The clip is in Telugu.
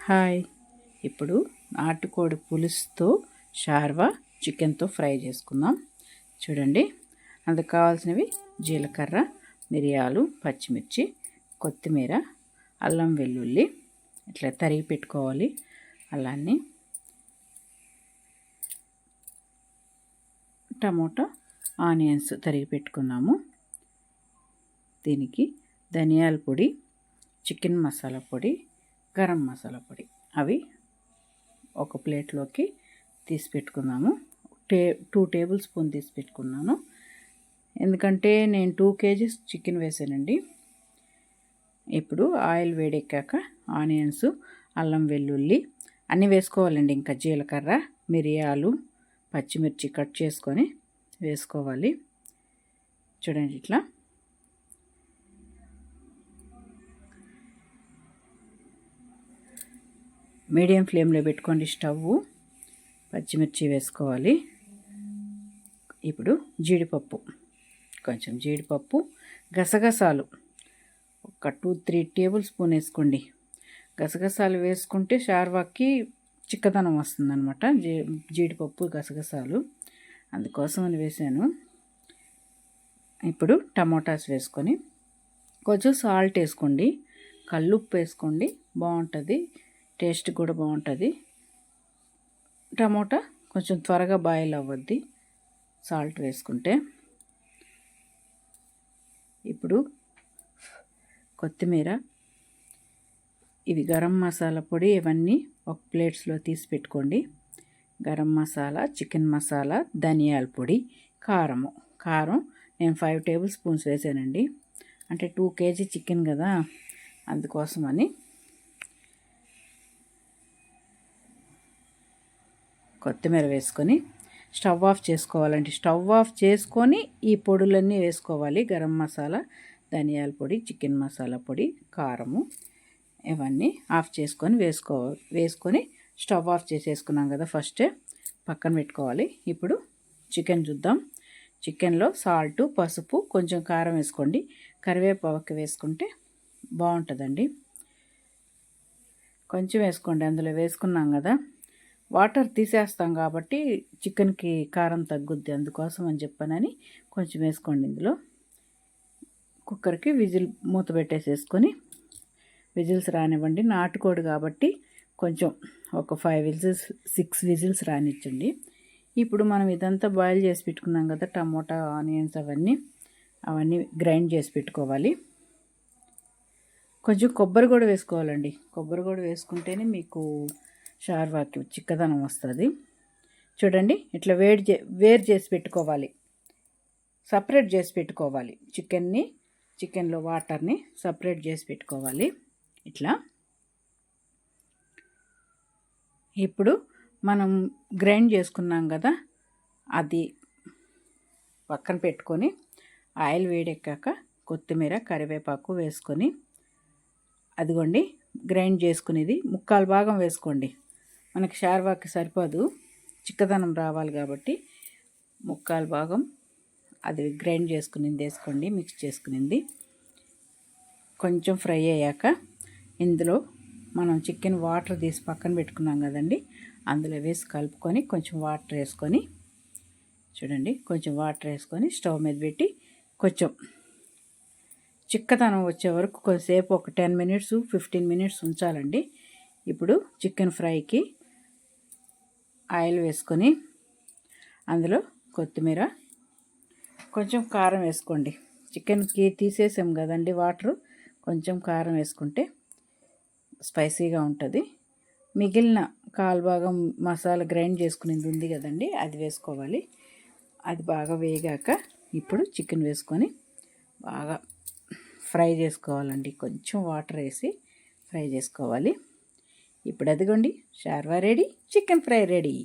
హాయ్. ఇప్పుడు నాటుకోడి పులుసుతో షార్వా చికెన్తో ఫ్రై చేసుకుందాం. చూడండి, అందుకు కావాల్సినవి జీలకర్ర, మిరియాలు, పచ్చిమిర్చి, కొత్తిమీర, అల్లం వెల్లుల్లి ఇట్లా తరిగి పెట్టుకోవాలి. అలానే టమోటా, ఆనియన్స్ తరిగి పెట్టుకున్నాము. దీనికి ధనియాల పొడి, చికెన్ మసాలా పొడి, గరం మసాలా పొడి అవి ఒక ప్లేట్లోకి తీసి పెట్టుకున్నాము. 2 టేబుల్ స్పూన్ తీసి పెట్టుకున్నాను, ఎందుకంటే నేను 2 kgs చికెన్ వేసానండి. ఇప్పుడు ఆయిల్ వేడెక్కాక ఆనియన్స్, అల్లం వెల్లుల్లి అన్నీ వేసుకోవాలండి. ఇంకా జీలకర్ర, మిరియాలు, పచ్చిమిర్చి కట్ చేసుకొని వేసుకోవాలి. చూడండి, ఇట్లా మీడియం ఫ్లేమ్లో పెట్టుకోండి స్టవ్. పచ్చిమిర్చి వేసుకోవాలి. ఇప్పుడు కొంచెం జీడిపప్పు, గసగసాలు ఒక 2-3 టేబుల్ స్పూన్ వేసుకోండి. గసగసాలు వేసుకుంటే షార్వాకి చిక్కదనం వస్తుందన్నమాట. జీడిపప్పు, గసగసాలు అందుకోసం అని వేసాను. ఇప్పుడు టమోటాస్ వేసుకొని కొంచెం సాల్ట్ వేసుకోండి, కల్లుప్పు వేసుకోండి, బాగుంటుంది, టేస్ట్ కూడా బాగుంటుంది. టమోటా కొంచెం త్వరగా బాయిల్ అవ్వద్ది సాల్ట్ వేసుకుంటే. ఇప్పుడు కొత్తిమీర, ఇవి గరం మసాలా పొడి, ఇవన్నీ ఒక ప్లేట్స్లో తీసి పెట్టుకోండి. గరం మసాలా, చికెన్ మసాలా, ధనియాల పొడి, కారం నేను 5 టేబుల్ స్పూన్స్ వేసానండి. అంటే 2 kg చికెన్ కదా, అందుకోసమని. కొత్తిమీర వేసుకొని స్టవ్ ఆఫ్ చేసుకోవాలండి. స్టవ్ ఆఫ్ చేసుకొని ఈ పొడులన్నీ వేసుకోవాలి. గరం మసాలా, ధనియాల పొడి, చికెన్ మసాలా పొడి, కారము ఇవన్నీ ఆఫ్ చేసుకొని వేసుకొని స్టవ్ ఆఫ్ చేసేసుకున్నాం కదా, ఫస్టే పక్కన పెట్టుకోవాలి. ఇప్పుడు చికెన్ చూద్దాం. చికెన్లో సాల్ట్, పసుపు, కొంచెం కారం వేసుకోండి. కరివేపాకు వేసుకుంటే బాగుంటుందండి. కొంచెం వేసుకోండి, అందులో వేసుకున్నాం కదా. వాటర్ తీసేస్తాం కాబట్టి చికెన్కి కారం తగ్గుద్ది, అందుకోసం అని చెప్పానని కొంచెం వేసుకోండి. ఇందులో కుక్కర్కి మూత పెట్టేసేసుకొని విజిల్స్ రానివ్వండి. నాటుకోడి కాబట్టి కొంచెం ఒక 6 విజిల్స్ రానిచ్చండి. ఇప్పుడు మనం ఇదంతా బాయిల్ చేసి పెట్టుకున్నాం కదా, టమోటా, ఆనియన్స్ అవన్నీ గ్రైండ్ చేసి పెట్టుకోవాలి. కొంచెం కొబ్బరి కూడా వేసుకోవాలండి. కొబ్బరి కూడా వేసుకుంటేనే మీకు షార్వాకి చిక్కదనం వస్తుంది. చూడండి, ఇట్లా వేరు చేసి పెట్టుకోవాలి, సపరేట్ చేసి పెట్టుకోవాలి. చికెన్లో వాటర్ని సపరేట్ చేసి పెట్టుకోవాలి ఇట్లా. ఇప్పుడు మనం గ్రైండ్ చేసుకున్నాం కదా, అది పక్కన పెట్టుకొని ఆయిల్ వేడెక్కాక కొత్తిమీర, కరివేపాకు వేసుకొని, అదిగోండి గ్రైండ్ చేసుకునేది 1/4 భాగం వేసుకోండి. మనకి షార్వాకి సరిపోదు, చిక్కదనం రావాలి కాబట్టి 1/4 భాగం అది గ్రైండ్ చేసుకునింది వేసుకోండి, మిక్స్ చేసుకునింది. కొంచెం ఫ్రై అయ్యాక ఇందులో మనం చికెన్ వాటర్ తీసి పక్కన పెట్టుకున్నాం కదండి, అందులో వేసి కలుపుకొని కొంచెం వాటర్ వేసుకొని, చూడండి కొంచెం వాటర్ వేసుకొని స్టవ్ మీద పెట్టి కొంచెం చిక్కదనం వచ్చే వరకు కొద్దిసేపు ఒక 10 మినిట్స్ 15 మినిట్స్ ఉంచాలండి. ఇప్పుడు చికెన్ ఫ్రైకి ఆయిల్ వేసుకొని అందులో కొత్తిమీర, కొంచెం కారం వేసుకోండి. చికెన్కి తీసేసాం కదండి వాటరు, కొంచెం కారం వేసుకుంటే స్పైసీగా ఉంటుంది. మిగిలిన 1/4 భాగం మసాలా గ్రైండ్ చేసుకునేది ఉంది కదండి, అది వేసుకోవాలి. అది బాగా వేగాక ఇప్పుడు చికెన్ వేసుకొని బాగా ఫ్రై చేసుకోవాలండి. కొంచెం వాటర్ వేసి ఫ్రై చేసుకోవాలి. ఇప్పుడు అదిగోండి, షార్వా రెడీ, చికెన్ ఫ్రై రెడీ.